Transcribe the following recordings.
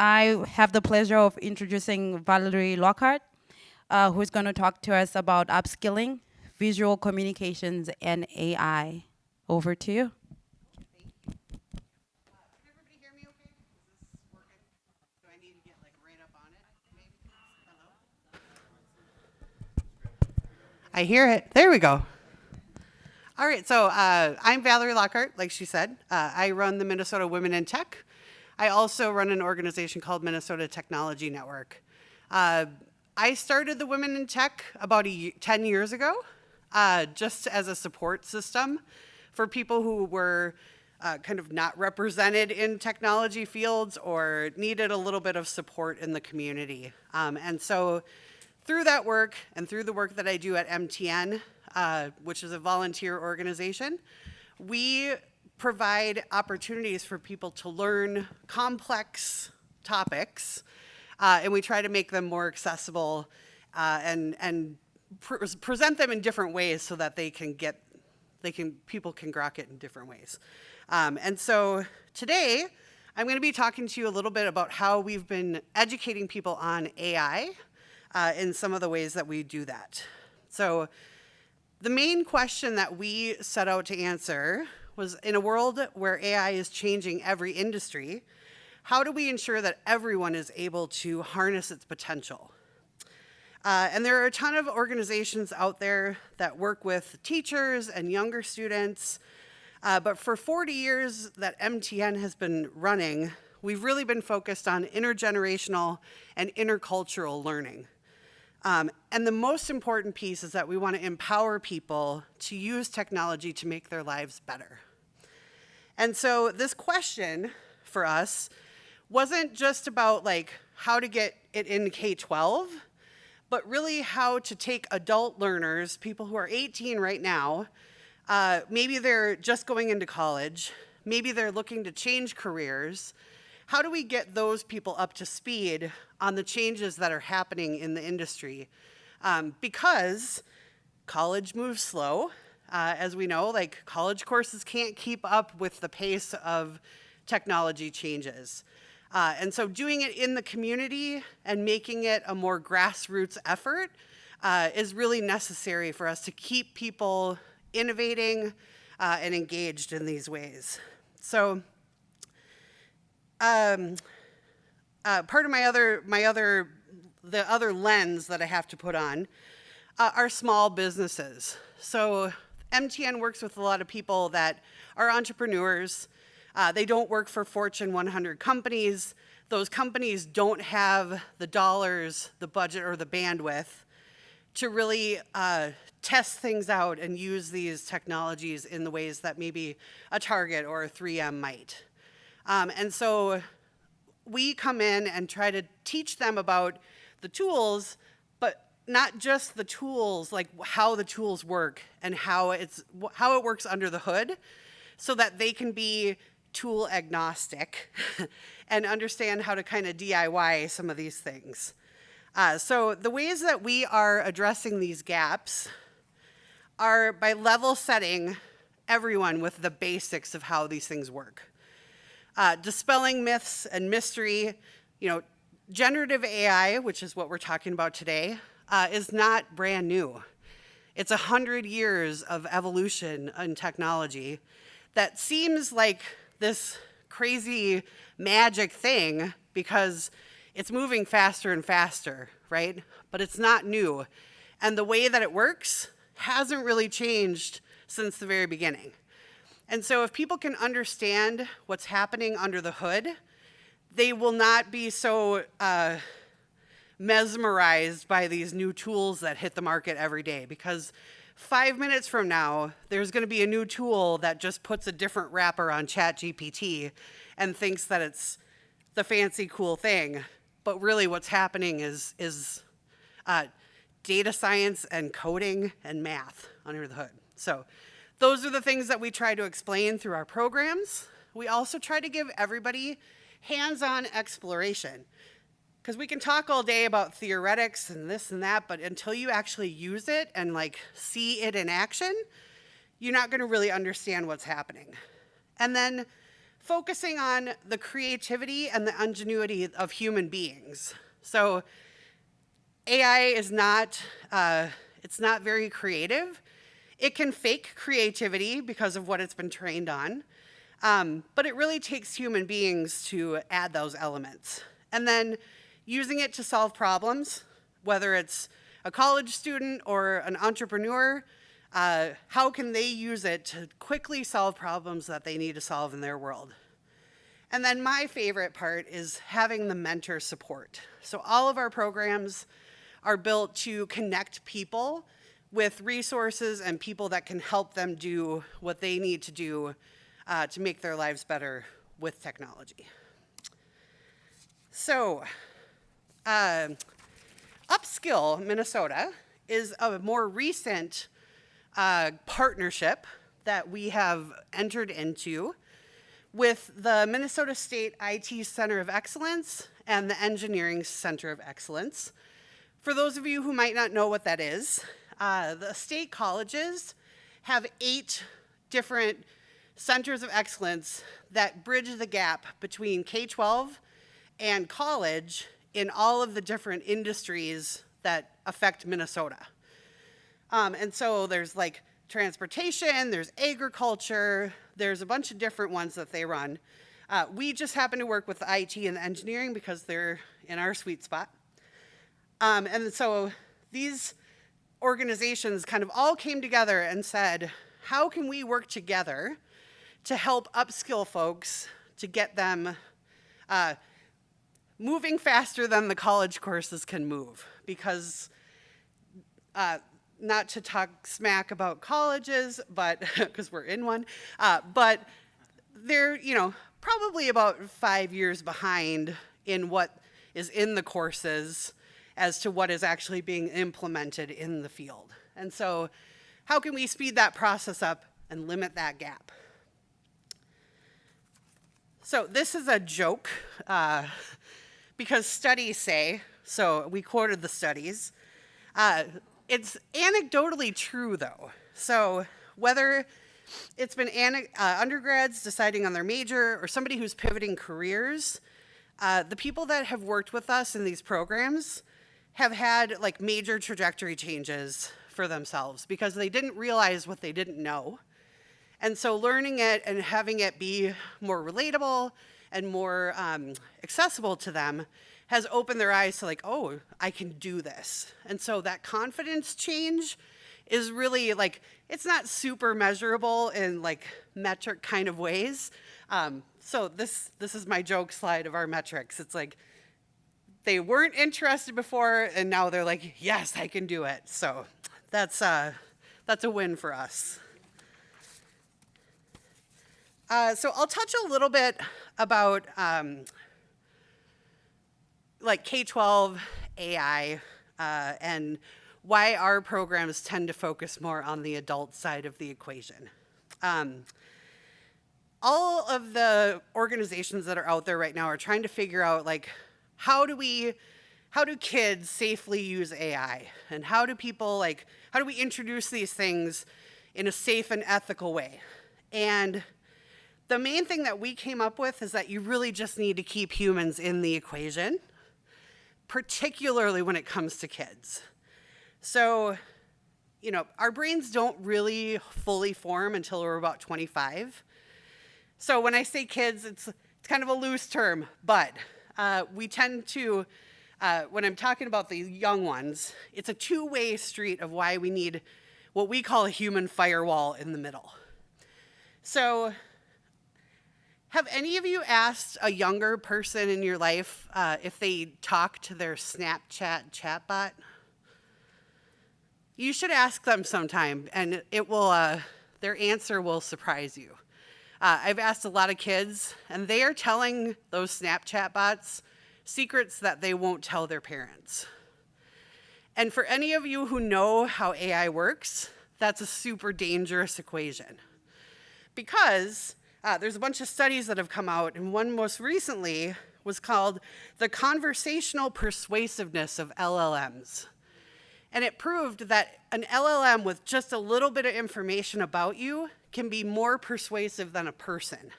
I have the pleasure of introducing Valerie Lockhart, who's going to talk to us about upskilling, visual communications, and AI. Over to you. Can everybody hear me okay? Is this working? Do I need to get like right up on it? Maybe? Hello? I hear it. There we go. All right, so I'm Valerie Lockhart, like she said. I run the Minnesota Women in Tech. I also run an organization called Minnesota Technology Network. I started the Women in Tech about 10 years ago, just as a support system for people who were kind of not represented in technology fields or needed a little bit of support in the community. And so through that work and through the work that I do at MTN, which is a volunteer organization, we provide opportunities for people to learn complex topics, and we try to make them more accessible and present them in different ways so that people can grok it in different ways. And so today, I'm going to be talking to you a little bit about how we've been educating people on AI in some of the ways that we do that. So the main question that we set out to answer was, in a world where AI is changing every industry, how do we ensure that everyone is able to harness its potential? And there are a ton of organizations out there that work with teachers and younger students, but for 40 years that MTN has been running, we've really been focused on intergenerational and intercultural learning. And the most important piece is that we want to empower people to use technology to make their lives better. And so this question for us wasn't just about like how to get it in K-12, but really how to take adult learners, people who are 18 right now, maybe they're just going into college, maybe they're looking to change careers. How do we get those people up to speed on the changes that are happening in the industry? Because college moves slow. As we know, like college courses can't keep up with the pace of technology changes. And so doing it in the community and making it a more grassroots effort is really necessary for us to keep people innovating and engaged in these ways. So part of the other lens that I have to put on are small businesses. So MTN works with a lot of people that are entrepreneurs. They don't work for Fortune 100 companies. Those companies don't have the dollars, the budget, or the bandwidth to really test things out and use these technologies in the ways that maybe a Target or a 3M might. And so we come in and try to teach them about the tools, but not just the tools, like how the tools work and how it works under the hood, so that they can be tool agnostic and understand how to kind of DIY some of these things. So the ways that we are addressing these gaps are by level setting everyone with the basics of how these things work. Dispelling myths and mystery. Generative AI, which is what we're talking about today, is not brand new. It's 100 years of evolution in technology that seems like this crazy magic thing because it's moving faster and faster, right? But it's not new. And the way that it works hasn't really changed since the very beginning. And so if people can understand what's happening under the hood, they will not be so mesmerized by these new tools that hit the market every day, because 5 minutes from now, there's going to be a new tool that just puts a different wrapper on ChatGPT and thinks that it's the fancy, cool thing. But really what's happening is data science and coding and math under the hood. So those are the things that we try to explain through our programs. We also try to give everybody hands-on exploration, because we can talk all day about theoretics and this and that, but until you actually use it and like see it in action, you're not going to really understand what's happening. And then focusing on the creativity and the ingenuity of human beings. So AI is not, it's not very creative. It can fake creativity because of what it's been trained on, but it really takes human beings to add those elements. And then using it to solve problems, whether it's a college student or an entrepreneur, how can they use it to quickly solve problems that they need to solve in their world? And then my favorite part is having the mentor support. So all of our programs are built to connect people with resources and people that can help them do what they need to do to make their lives better with technology. So, UpSkill Minnesota is a more recent partnership that we have entered into with the Minnesota State IT Center of Excellence and the Engineering Center of Excellence. For those of you who might not know what that is, the state colleges have 8 different centers of excellence that bridge the gap between K-12 and college in all of the different industries that affect Minnesota. And so there's like transportation, there's agriculture, there's a bunch of different ones that they run. We just happen to work with the IT and the engineering because they're in our sweet spot. And so these organizations kind of all came together and said, how can we work together to help upskill folks to get them moving faster than the college courses can move? Because not to talk smack about colleges, but because we're in one, but they're, probably about 5 years behind in what is in the courses as to what is actually being implemented in the field. And so how can we speed that process up and limit that gap? So this is a joke because studies say, so we quoted the studies, it's anecdotally true though. So whether it's been undergrads deciding on their major or somebody who's pivoting careers, the people that have worked with us in these programs have had like major trajectory changes for themselves because they didn't realize what they didn't know. And so learning it and having it be more relatable and more accessible to them has opened their eyes to like, oh, I can do this. And so that confidence change is really like, it's not super measurable in like metric kind of ways. So this is my joke slide of our metrics. It's like, they weren't interested before, and now they're like, yes, I can do it. So that's a win for us. So I'll touch a little bit about like K-12 AI and why our programs tend to focus more on the adult side of the equation. All of the organizations that are out there right now are trying to figure out like, how do kids safely use AI? And how do we introduce these things in a safe and ethical way? And the main thing that we came up with is that you really just need to keep humans in the equation, particularly when it comes to kids. So, our brains don't really fully form until we're about 25. So when I say kids, it's kind of a loose term, but we tend to, when I'm talking about the young ones, it's a two-way street of why we need what we call a human firewall in the middle. So have any of you asked a younger person in your life if they talk to their Snapchat chatbot? You should ask them sometime, and it will, their answer will surprise you. I've asked a lot of kids, and they are telling those Snapchat bots secrets that they won't tell their parents. And for any of you who know how AI works, that's a super dangerous equation. Because there's a bunch of studies that have come out, and one most recently was called The Conversational Persuasiveness of LLMs. And it proved that an LLM with just a little bit of information about you can be more persuasive than a person.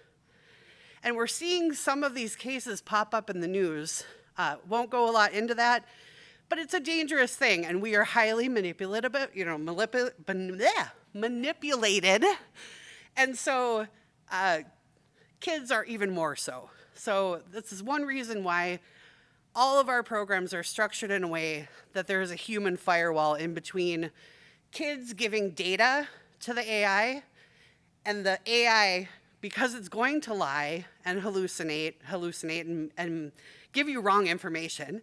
And we're seeing some of these cases pop up in the news. Won't go a lot into that, but it's a dangerous thing, and we are highly manipulated. And so kids are even more so. So this is one reason why all of our programs are structured in a way that there is a human firewall in between kids giving data to the AI and the AI, because it's going to lie and hallucinate and give you wrong information,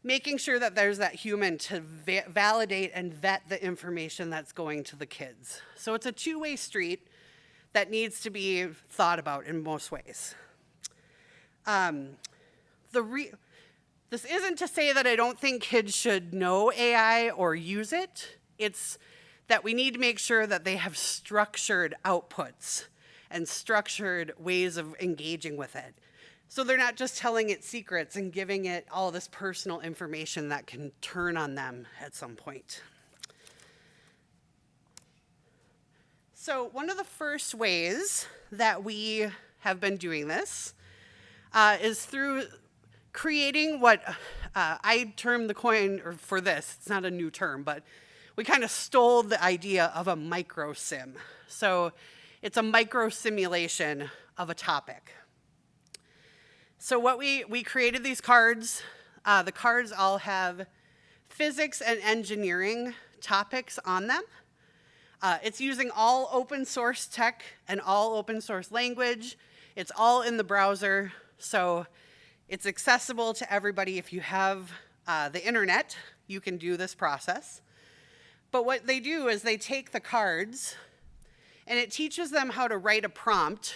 making sure that there's that human to validate and vet the information that's going to the kids. So it's a two-way street that needs to be thought about in most ways. This isn't to say that I don't think kids should know AI or use it. It's that we need to make sure that they have structured outputs and structured ways of engaging with it. So they're not just telling it secrets and giving it all this personal information that can turn on them at some point. So one of the first ways that we have been doing this is through creating what I term the coin, or for this, it's not a new term, but we kind of stole the idea of a micro sim. So it's a micro simulation of a topic. So what we created these cards. The cards all have physics and engineering topics on them. It's using all open source tech and all open source language. It's all in the browser, so it's accessible to everybody. If you have the internet, you can do this process. But what they do is they take the cards and it teaches them how to write a prompt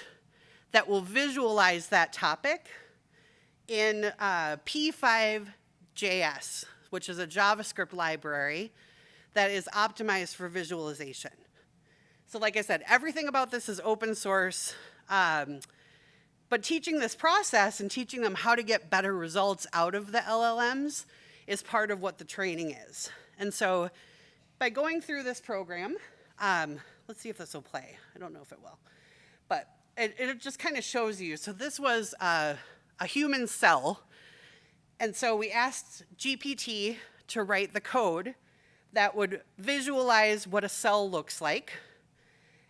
that will visualize that topic in P5.js, which is a JavaScript library that is optimized for visualization. So like I said, everything about this is open source, but teaching this process and teaching them how to get better results out of the LLMs is part of what the training is. And so by going through this program, let's see if this will play. I don't know if it will, but it just kind of shows you. So this was a human cell. And so we asked GPT to write the code that would visualize what a cell looks like,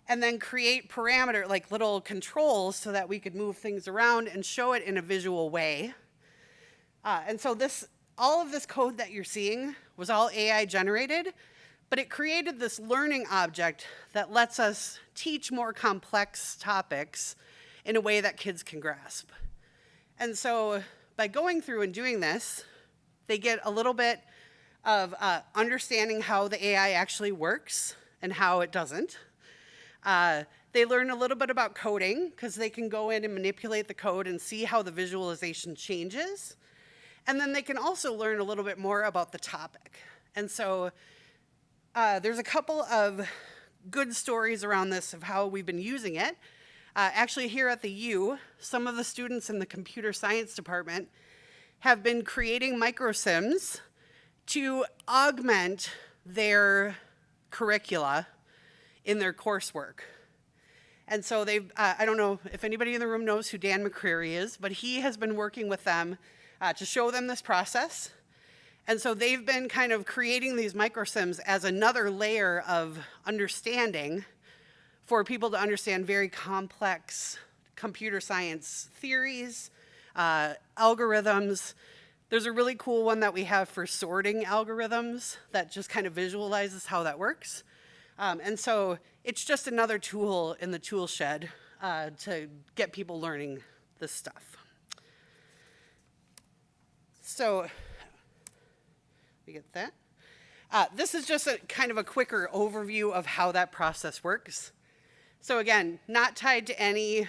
and then create parameter, like little controls, so that we could move things around and show it in a visual way. And so all of this code that you're seeing was all AI generated, but it created this learning object that lets us teach more complex topics in a way that kids can grasp. And so by going through and doing this, they get a little bit of understanding how the AI actually works and how it doesn't. They learn a little bit about coding, because they can go in and manipulate the code and see how the visualization changes. And then they can also learn a little bit more about the topic. And so there's a couple of good stories around this of how we've been using it. Actually, here at the U, some of the students in the computer science department have been creating microsims to augment their curricula in their coursework. And so I don't know if anybody in the room knows who Dan McCreary is, but he has been working with them to show them this process. And so they've been kind of creating these microsims as another layer of understanding for people to understand very complex computer science theories, algorithms. There's a really cool one that we have for sorting algorithms that just kind of visualizes how that works. And so it's just another tool in the tool shed to get people learning this stuff. So we get that. This is just a kind of a quicker overview of how that process works. So again, not tied to any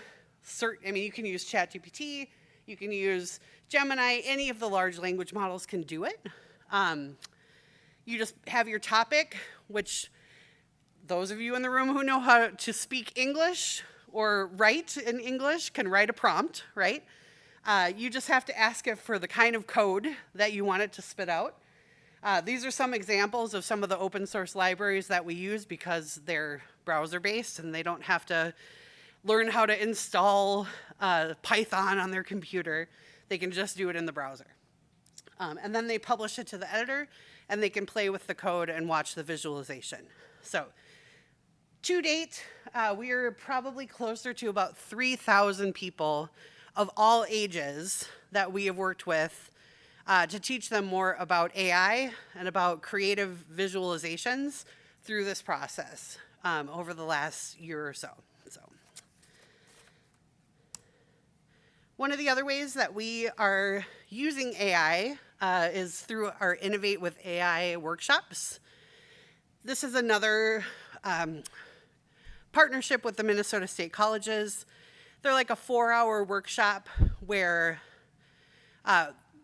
I mean, you can use ChatGPT, you can use Gemini, any of the large language models can do it. You just have your topic, which those of you in the room who know how to speak English or write in English can write a prompt, right? You just have to ask it for the kind of code that you want it to spit out. These are some examples of some of the open source libraries that we use because they're browser-based and they don't have to learn how to install Python on their computer. They can just do it in the browser. And then they publish it to the editor, and they can play with the code and watch the visualization. So to date, we are probably closer to about 3,000 people of all ages that we have worked with to teach them more about AI and about creative visualizations through this process over the last year or so. One of the other ways that we are using AI is through our Innovate with AI workshops. This is another partnership with the Minnesota State Colleges. They're like a 4-hour workshop where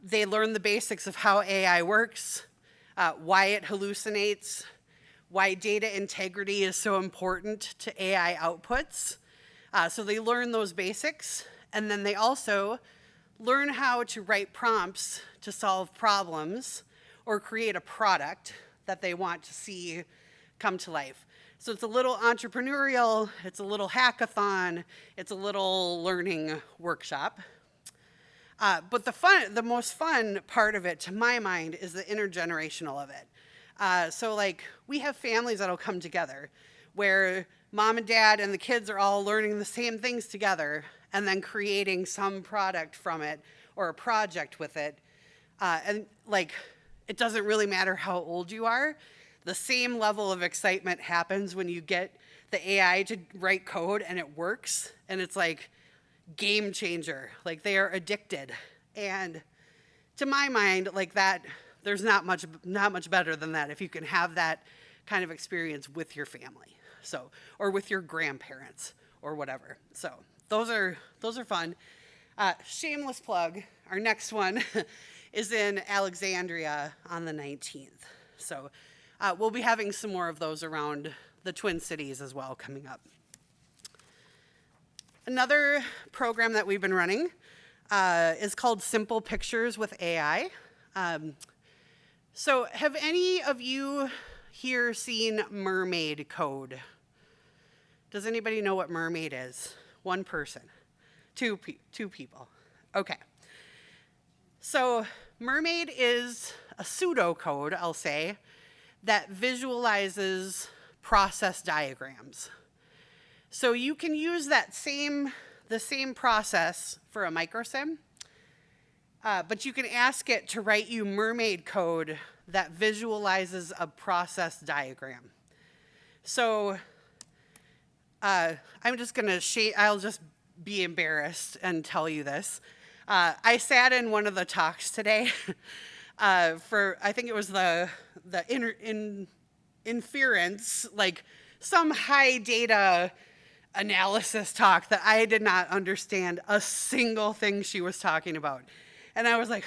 they learn the basics of how AI works, why it hallucinates, why data integrity is so important to AI outputs. So they learn those basics, and then they also learn how to write prompts to solve problems or create a product that they want to see come to life. So it's a little entrepreneurial, it's a little hackathon, it's a little learning workshop. But the most fun part of it, to my mind, is the intergenerational of it. So like, we have families that'll come together where mom and dad and the kids are all learning the same things together and then creating some product from it or a project with it. And like, it doesn't really matter how old you are. The same level of excitement happens when you get the AI to write code and it works, and it's like game changer. Like, they are addicted. And to my mind, like that, there's not much better than that if you can have that kind of experience with your family, so, or with your grandparents or whatever. So those are fun. Shameless plug, our next one is in Alexandria on the 19th. So we'll be having some more of those around the Twin Cities as well coming up. Another program that we've been running is called Simple Pictures with AI. So have any of you here seen mermaid code? Does anybody know what mermaid is? One person, two people. Okay. So mermaid is a pseudocode, I'll say, that visualizes process diagrams. So you can use the same process for a microsim, but you can ask it to write you mermaid code that visualizes a process diagram. So I'm just gonna I'll just be embarrassed and tell you this. I sat in one of the talks today for, I think it was the inference, like some high data analysis talk that I did not understand a single thing she was talking about. And I was like,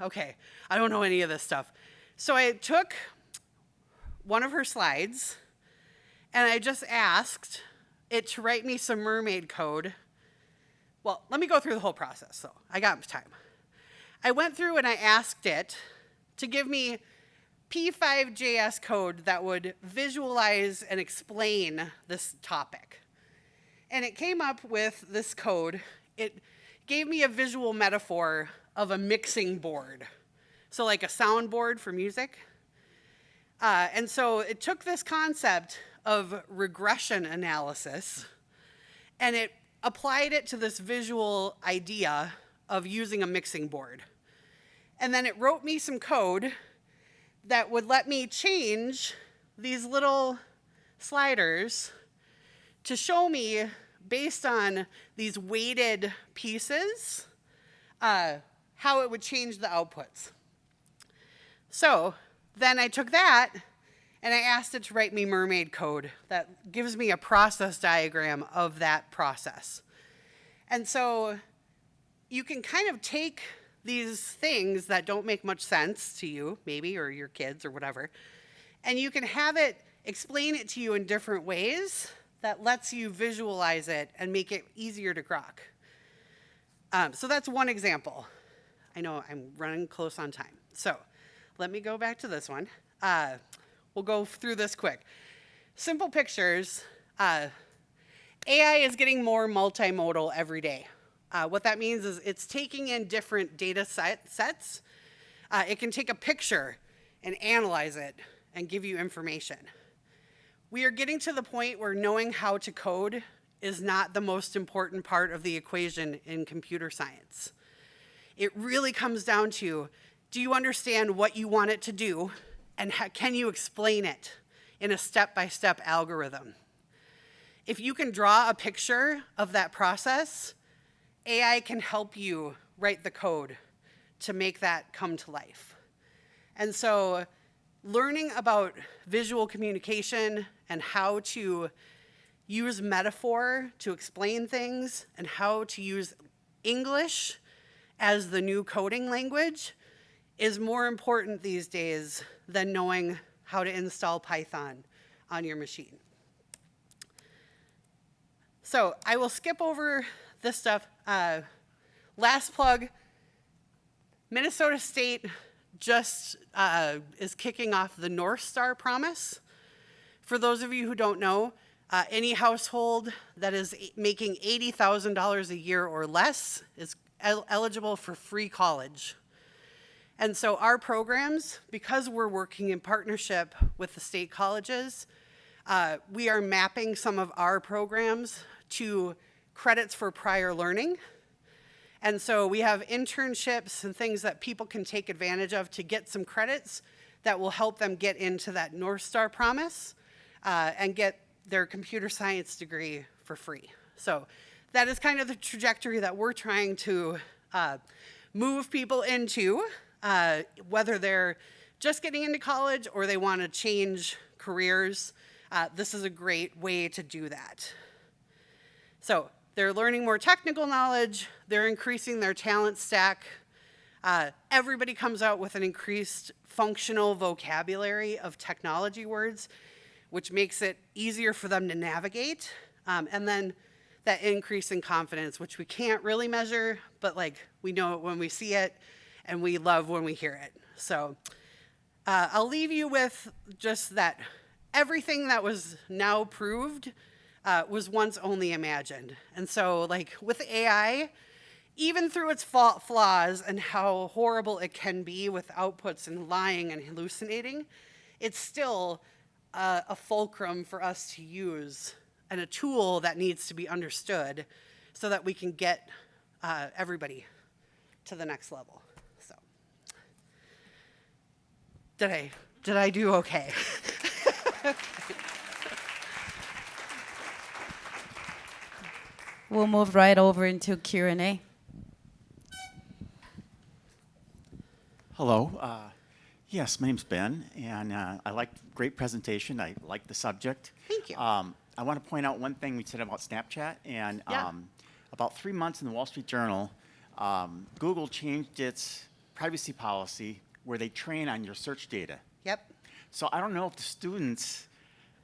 okay, I don't know any of this stuff. So I took one of her slides and I just asked it to write me some mermaid code. Well, let me go through the whole process, so I got time. I went through and I asked it to give me P5.js code that would visualize and explain this topic. And it came up with this code. It gave me a visual metaphor of a mixing board. So like a soundboard for music. And so it took this concept of regression analysis and it applied it to this visual idea of using a mixing board. And then it wrote me some code that would let me change these little sliders to show me, based on these weighted pieces, how it would change the outputs. So then I took that and I asked it to write me mermaid code that gives me a process diagram of that process. And so you can kind of take these things that don't make much sense to you, maybe, or your kids or whatever, and you can have it explain it to you in different ways that lets you visualize it and make it easier to grok. So that's one example. I know I'm running close on time. So let me go back to this one. We'll go through this quick. Simple Pictures, AI is getting more multimodal every day. What that means is it's taking in different data sets. It can take a picture and analyze it and give you information. We are getting to the point where knowing how to code is not the most important part of the equation in computer science. It really comes down to, do you understand what you want it to do, and can you explain it in a step-by-step algorithm? If you can draw a picture of that process, AI can help you write the code to make that come to life. And so learning about visual communication and how to use metaphor to explain things and how to use English as the new coding language is more important these days than knowing how to install Python on your machine. So I will skip over this stuff. Last plug, Minnesota State just is kicking off the North Star Promise. For those of you who don't know, any household that is making $80,000 a year or less is eligible for free college. And so our programs, because we're working in partnership with the state colleges, we are mapping some of our programs to credits for prior learning. And so we have internships and things that people can take advantage of to get some credits that will help them get into that North Star Promise and get their computer science degree for free. So that is kind of the trajectory that we're trying to move people into, whether they're just getting into college or they want to change careers. This is a great way to do that. So they're learning more technical knowledge, they're increasing their talent stack. Everybody comes out with an increased functional vocabulary of technology words, which makes it easier for them to navigate. And then that increase in confidence, which we can't really measure, but like we know it when we see it and we love when we hear it. So I'll leave you with just that everything that was now proved was once only imagined. And so like with AI, even through its flaws and how horrible it can be with outputs and lying and hallucinating, it's still a fulcrum for us to use and a tool that needs to be understood so that we can get everybody to the next level. So, did I do okay? We'll move right over into Q&A. Hello. Yes, my name's Ben, and I liked great presentation. I like the subject. Thank you. I want to point out one thing we said about Snapchat, and about 3 months in the Wall Street Journal, Google changed its privacy policy where they train on your search data. Yep. So I don't know if the students,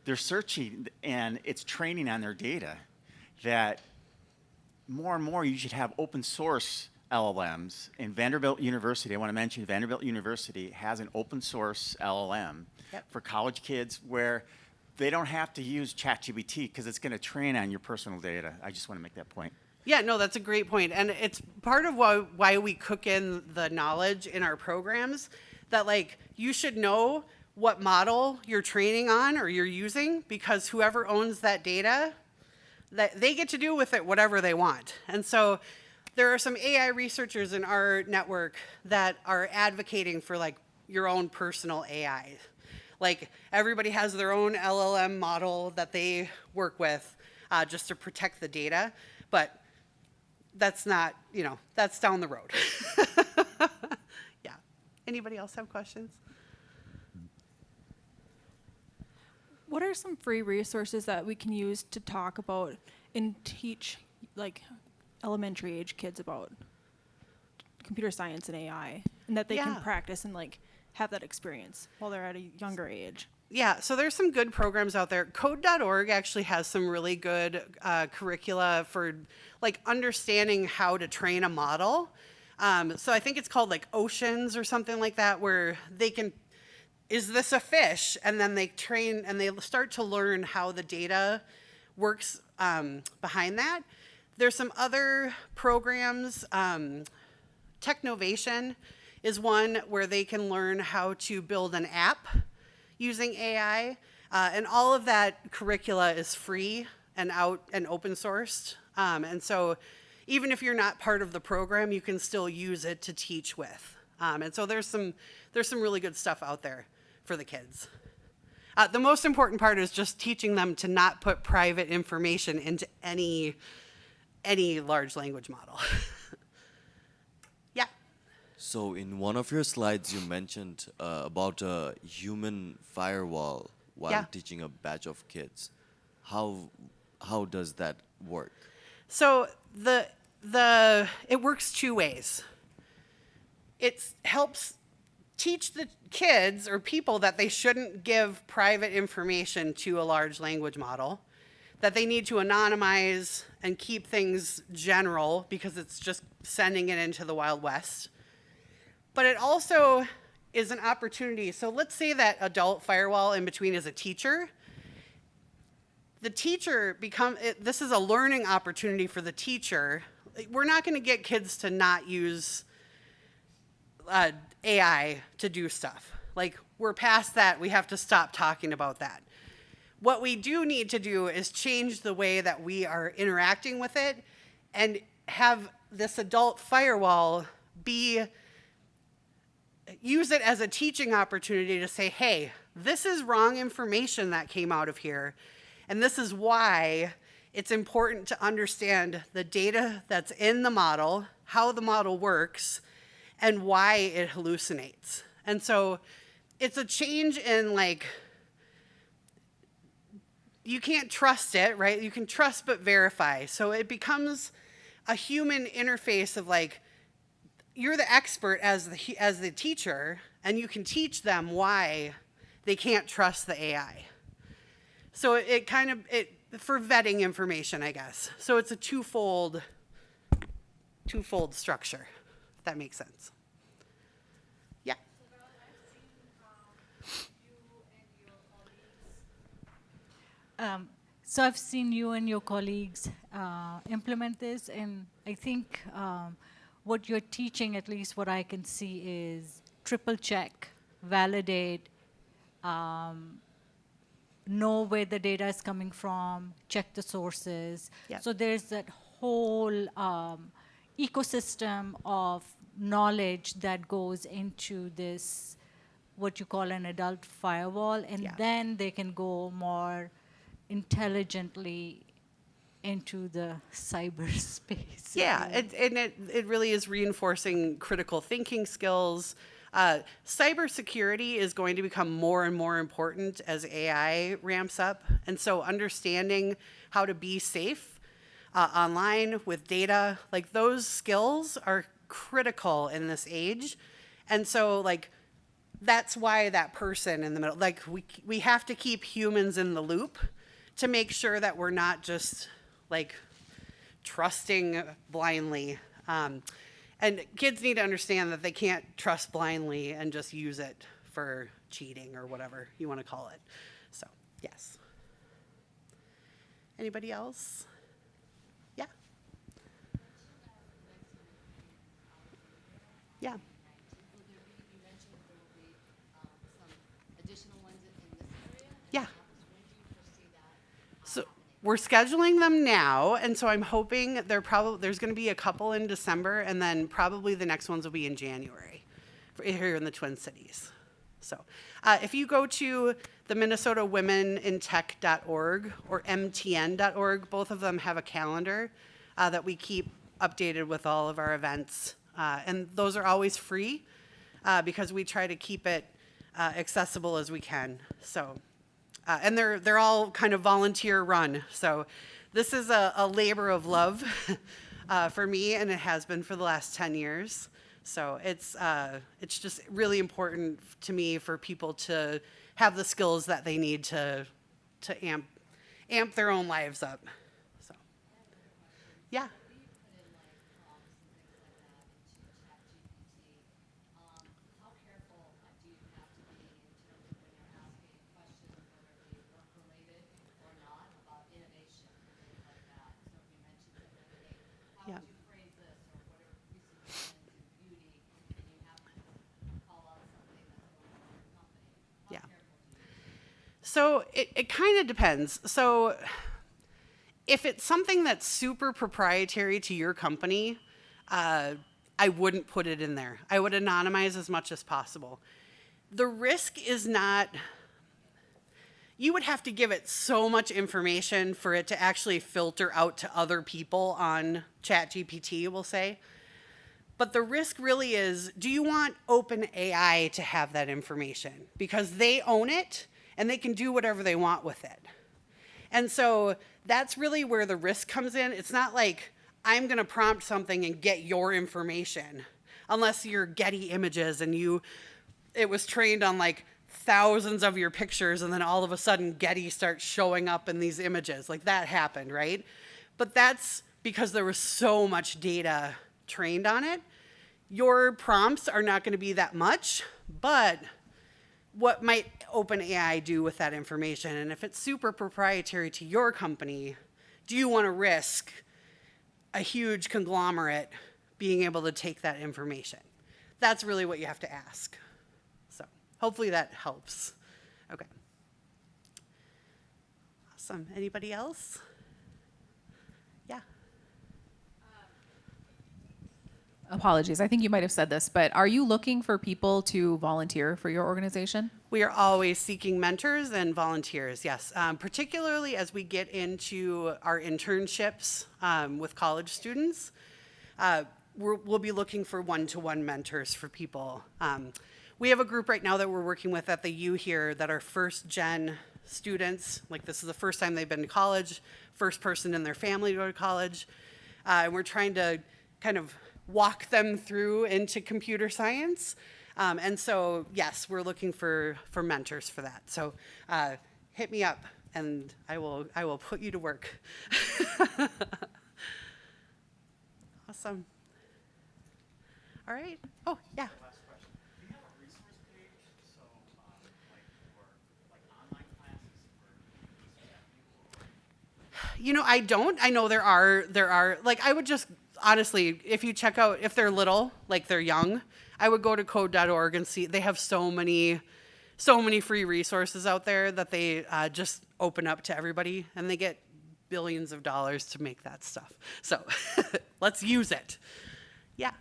they're searching and it's training on their data, that more and more you should have open source LLMs. In Vanderbilt University, I want to mention Vanderbilt University has an open source LLM for college kids where they don't have to use ChatGPT because it's going to train on your personal data. I just want to make that point. Yeah, no, that's a great point. And it's part of why we cook in the knowledge in our programs that like you should know what model you're training on or you're using, because whoever owns that data, that they get to do with it whatever they want. And so there are some AI researchers in our network that are advocating for like your own personal AI. Like everybody has their own LLM model that they work with just to protect the data, but that's not, that's down the road. Yeah. Anybody else have questions? What are some free resources that we can use to talk about and teach like elementary age kids about computer science and AI, and that they can practice and like have that experience while they're at a younger age? Yeah, so there's some good programs out there. Code.org actually has some really good curricula for like understanding how to train a model. So I think it's called like Oceans or something like that, where they can, is this a fish? And then they train and they start to learn how the data works behind that. There's some other programs. Technovation is one where they can learn how to build an app using AI. And all of that curricula is free and out and open sourced. And so even if you're not part of the program, you can still use it to teach with. And so there's some really good stuff out there for the kids. The most important part is just teaching them to not put private information into any large language model. Yeah. So in one of your slides, you mentioned about a human firewall while teaching a batch of kids. How does that work? So it works two ways. It helps teach the kids or people that they shouldn't give private information to a large language model, that they need to anonymize and keep things general because it's just sending it into the Wild West. But it also is an opportunity. So let's say that adult firewall in between is a teacher. The teacher this is a learning opportunity for the teacher. We're not going to get kids to not use AI to do stuff. Like, we're past that. We have to stop talking about that. What we do need to do is change the way that we are interacting with it and have this adult firewall use it as a teaching opportunity to say, hey, this is wrong information that came out of here. And this is why it's important to understand the data that's in the model, how the model works, and why it hallucinates. And so it's a change in, like, you can't trust it, right? You can trust but verify. So it becomes a human interface of, like, you're the expert as the teacher, and you can teach them why they can't trust the AI. So it for vetting information, I guess. So it's a twofold structure, if that makes sense. Yeah. So I've seen you and your colleagues implement this, and I think what you're teaching, at least what I can see, is triple check, validate, know where the data is coming from, check the sources. Yep. So there's that whole ecosystem of knowledge that goes into this, what you call an adult firewall, and then they can go more intelligently into the cyberspace. Yeah, it really is reinforcing critical thinking skills. Cybersecurity is going to become more and more important as AI ramps up. And so understanding how to be safe online with data, like, those skills are critical in this age. And so, like, that's why that person in the middle, like, we have to keep humans in the loop to make sure that we're not just, like, trusting blindly. And kids need to understand that they can't trust blindly and just use it for cheating or whatever you want to call it. So, yes. Anybody else? Yeah. Yeah. Yeah. So we're scheduling them now, and so I'm hoping there's going to be a couple in December, and then probably the next ones will be in January here in the Twin Cities. So if you go to the MinnesotaWomenInTech.org or MTN.org, both of them have a calendar that we keep updated with all of our events. And those are always free because we try to keep it accessible as we can. So, and they're all kind of volunteer run. So this is a labor of love for me, and it has been for the last 10 years. So it's just really important to me for people to have the skills that they need to amp their own lives up. So, yeah. So it kind of depends. So if it's something that's super proprietary to your company, I wouldn't put it in there. I would anonymize as much as possible. The risk is not, you would have to give it so much information for it to actually filter out to other people on ChatGPT, we'll say. But the risk really is, do you want OpenAI to have that information? Because they own it and they can do whatever they want with it. And so that's really where the risk comes in. It's not like I'm going to prompt something and get your information, unless you're Getty Images and it was trained on like thousands of your pictures and then all of a sudden Getty starts showing up in these images. Like that happened, right? But that's because there was so much data trained on it. Your prompts are not going to be that much, but what might OpenAI do with that information? And if it's super proprietary to your company, do you want to risk a huge conglomerate being able to take that information? That's really what you have to ask. So hopefully that helps. Okay. Awesome. Anybody else? Yeah. Apologies, I think you might have said this, but are you looking for people to volunteer for your organization? We are always seeking mentors and volunteers, yes. Particularly as we get into our internships with college students, we'll be looking for one-to-one mentors for people. We have a group right now that we're working with at the U here that are first-gen students. Like this is the first time they've been to college, first person in their family to go to college. And we're trying to kind of walk them through into computer science. And so, yes, we're looking for mentors for that. So hit me up and I will put you to work. Awesome. All right. Oh, yeah. Last question. Do you have a resource page? So, like online classes You know, I don't. I know there are, like, I would just, honestly, if you check out, if they're little, like they're young, I would go to code.org and see, they have so many free resources out there that they just open up to everybody, and they get billions of dollars to make that stuff. So let's use it. Yeah.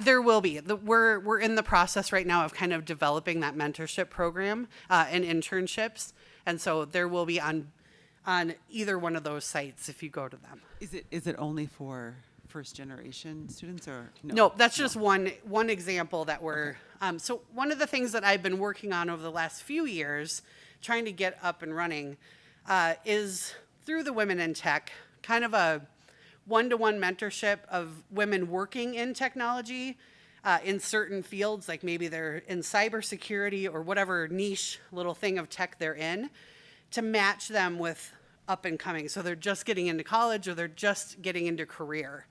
There will be. We're in the process right now of kind of developing that mentorship program and internships, and so there will be on either one of those sites if you go to them. Is it only for first generation students or no? No, that's just one example that we're. Okay. So one of the things that I've been working on over the last few years, trying to get up and running, is through the Women in Tech, kind of a one-to-one mentorship of women working in technology in certain fields, like maybe they're in cybersecurity or whatever niche little thing of tech they're in, to match them with up and coming. So they're just getting into college or they're just getting into career.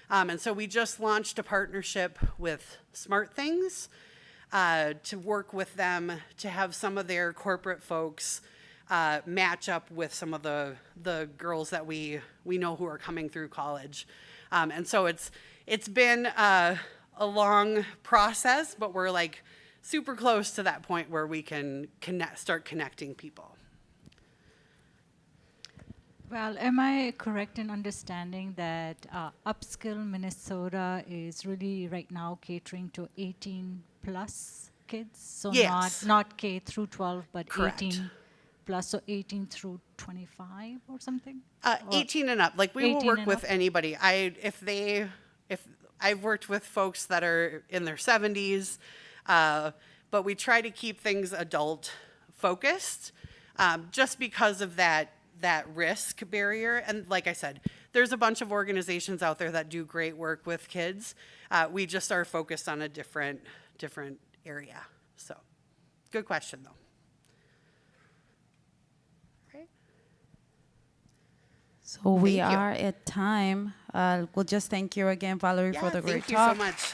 And so we just launched a partnership with Smart Things to work with them to have some of their corporate folks match up with some of the girls that we know who are coming through college. And so it's been a long process, but we're like super close to that point where we can start connecting people. Well, am I correct in understanding that UpSkill Minnesota is really right now catering to 18 plus kids? So Yes. not K through 12, but Correct. 18 plus, so 18 through 25 or something? 18 and up. Like we will 18 work and with up? anybody. If I've worked with folks that are in their 70s, but we try to keep things adult focused, just because of that risk barrier. And like I said, there's a bunch of organizations out there that do great work with kids. We just are focused on a different area. So good question though. Right. So we Thank you. are at time. We'll just thank you again, Valerie, for the great thank you talk. so much.